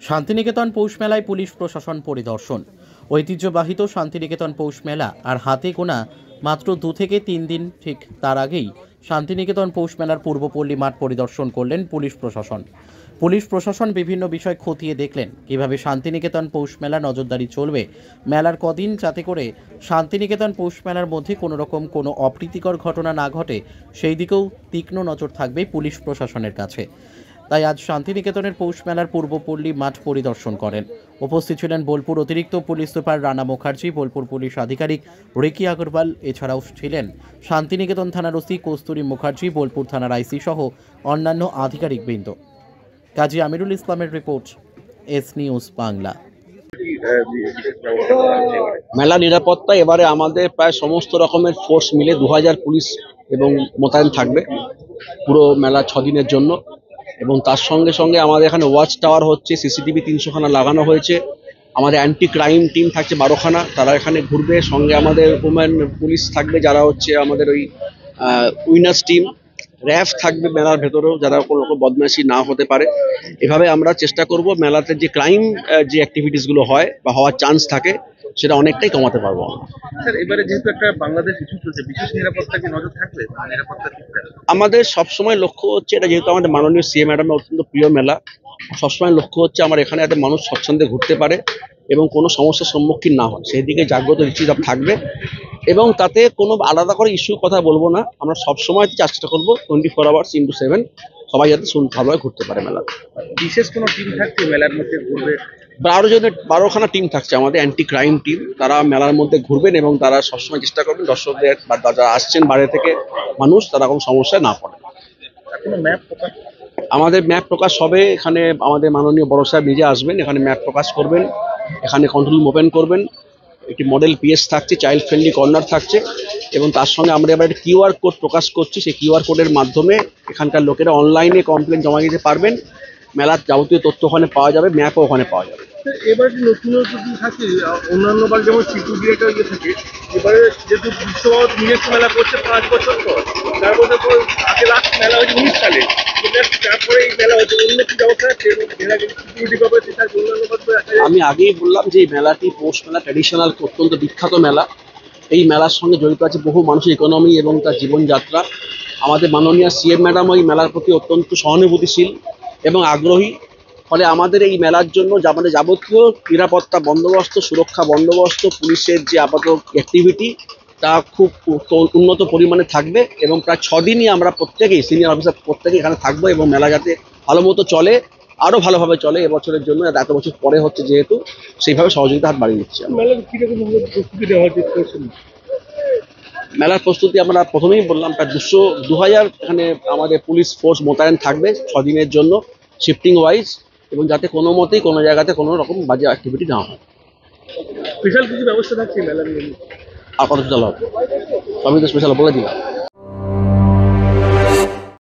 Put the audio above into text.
শান্তিনিকেতন পৌষ মেলায় পুলিশ প্রশাসন পরিদর্শন। ঐতিহ্যবাহিত শান্তিনিকেতন পৌষ মেলা আর হাতে গোনা মাত্র 2 থেকে 3 দিন, ঠিক তার আগেই শান্তিনিকেতন পৌষ মেলার পূর্বপল্লী মাঠ পরিদর্শন করলেন পুলিশ প্রশাসন। পুলিশ প্রশাসন বিভিন্ন বিষয় খতিয়ে দেখলেন কিভাবে শান্তিনিকেতন পৌষ মেলা নজরদারি চলবে মেলার কদিন, যাতে করে শান্তিনিকেতন পৌষ মেলার মধ্যে কোনো রকম কোনো অপ্রীতিকর ঘটনা না ঘটে, সেই দিকেও তীক্ষ্ণ নজর থাকবে পুলিশ প্রশাসনের কাছে। তাই আজ শান্তিনিকেতনের পৌষ মেলার পূর্বপল্লী মাঠ পরিদর্শন করেন। উপস্থিত ছিলেন বোলপুর অতিরিক্ত police super Rana Mukherjee, Bolpur police আধিকারিক রিকি আগরওয়াল, এছাড়াও ছিলেন শান্তিনিকেতন থানার ওসি কস্তুরী মুখার্জি, বোলপুর থানার আইসি সহ অন্যান্য আধিকারিকবৃন্দ। কাজী আমিরুল ইসলামের রিপোর্ট, এস নিউজ বাংলা। মেলা নিরাপত্তা এবারে আমাদের প্রায় সমস্ত রকমের ফোর্স মিলে 2000 পুলিশ এবং মোতায়েন থাকবে পুরো মেলা 6 দিনের জন্য। এবং তার সঙ্গে সঙ্গে আমাদের এখানে ওয়াচ টাওয়ার হচ্ছে, সিসিটিভি 300 খানা লাগানো হয়েছে। আমাদের অ্যান্টি ক্রাইম টিম থাকছে 12 খানা, তারা এখানে ঘুরবে। সঙ্গে আমাদের ওমেন পুলিশ থাকবে, যারা হচ্ছে আমাদের ওই উইনার্স টিম। র্যাফ থাকবে মেলার ভেতরেও, যারা কোনো রকম বদমাইশি না হতে পারে। এভাবে আমরা চেষ্টা করব মেলাতে যে ক্রাইম যে অ্যাক্টিভিটিসগুলো হয় বা হওয়ার চান্স থাকে সেটা অনেকটাই কমাতে পারবো আমরা। স্যার, এবারে যেহেতু একটা বাংলাদেশ ইস্যু চলছে, বিশেষ নিরাপত্তা কি নজর থাকবে? নিরাপত্তা ঠিকঠাক আমাদের সবসময় লক্ষ্য হচ্ছে, এটা যেহেতু আমাদের মাননীয় সিএম ম্যাডামের অত্যন্ত প্রিয় মেলা, সবসময় লক্ষ্য হচ্ছে আমার এখানে যাতে মানুষ স্বচ্ছন্দে ঘুরতে পারে এবং কোনো সমস্যার সম্মুখীন না হয়, সেই দিকে জাগ্রত দৃষ্টি থাকবে। এবং তাতে কোনো আলাদা করে ইস্যুর কথা বলবো না, আমরা সবসময় চেষ্টা করবো 24 আওয়ার্স ইন্টু 7 সবাই যাতে ভালোভাবে ঘুরতে পারে মেলাতে। বিশেষ কোনো টিম থাকছে মেলার মধ্যে ঘুরবে? 12 খানা টিম থাকছে আমাদের অ্যান্টি ক্রাইম টিম, তারা মেলার মধ্যে ঘুরবেন এবং তারা সবসময় চেষ্টা করবেন দর্শকদের বা যারা আসছেন বাইরে থেকে মানুষ, তারা কোনো সমস্যায় না পড়ে। কোনো ম্যাপ প্রকাশ? আমাদের ম্যাপ প্রকাশ হবে এখানে, আমাদের মাননীয় বড় সাহেব নিজে আসবেন, এখানে ম্যাপ প্রকাশ করবেন, এখানে কন্ট্রোল রুম ওপেন করবেন, একটি মডেল পিএস থাকছে, চাইল্ড ফ্রেন্ডলি কর্নার থাকছে। এবং তার সঙ্গে আমরা এবার একটা কিউআর কোড প্রকাশ করছি, সেই কিউআর কোডের মাধ্যমে এখানকার লোকেরা অনলাইনে কমপ্লেন জমা দিতে পারবেন। মেলার যাবতীয় তথ্য ওখানে পাওয়া যাবে, ম্যাপও ওখানে পাওয়া যাবে। এবার যে নতুনত্ব থাকে, অন্যান্যবার যেমন সিকিউরিটি একটা ইয়ে থাকে, এবারে যেহেতু বিশ্বভারত নিজস্ব মেলা করছে 5 বছর পর, তার মধ্যে তো আগে লাস্ট মেলা হয়েছে 19 সালে, তারপরে এই মেলা হচ্ছে, অন্য কি ব্যবস্থা আছে সিকিউরিটি ব্যবস্থা? তার অন্যান্য আমি আগেই বললাম যে এই মেলাটি পৌষ মেলা ট্র্যাডিশনাল অত্যন্ত বিখ্যাত মেলা। এই মেলার সঙ্গে জড়িত আছে বহু মানুষের ইকোনমি এবং তার জীবনযাত্রা। আমাদের মাননীয় সিএম ম্যাডাম এই মেলার প্রতি অত্যন্ত সহানুভূতিশীল এবং আগ্রহী। ফলে আমাদের এই মেলার জন্য আমাদের যাবতীয় নিরাপত্তা বন্দোবস্ত, সুরক্ষা বন্দোবস্ত, পুলিশের যে আপাতত অ্যাক্টিভিটি, তা খুব উন্নত পরিমাণে থাকবে। এবং প্রায় 6 দিনই আমরা প্রত্যেকেই সিনিয়র অফিসার প্রত্যেকেই এখানে থাকবো এবং মেলা যাতে ভালো মতো চলে, আরও ভালোভাবে চলে এবছরের জন্য, এত বছর পরে হচ্ছে যেহেতু, সেইভাবে সহযোগিতা হাত বাড়িয়ে দিচ্ছি। মেলার কিরকম প্রস্তুতি নেওয়া হচ্ছে? মেলার প্রস্তুতি আমরা প্রথমেই বললাম, প্রায় 2000 এখানে আমাদের পুলিশ ফোর্স মোতায়েন থাকবে 6 দিনের জন্য শিফটিং ওয়াইজ, এবং যাতে কোনো মতেই কোনো জায়গাতে কোনো রকম বাজে অ্যাক্টিভিটি না হয়। স্পেশাল কিছু ব্যবস্থা থাকছে মেলার? আর কত চালা হবে সবই তো স্পেশাল বলে দিলাম।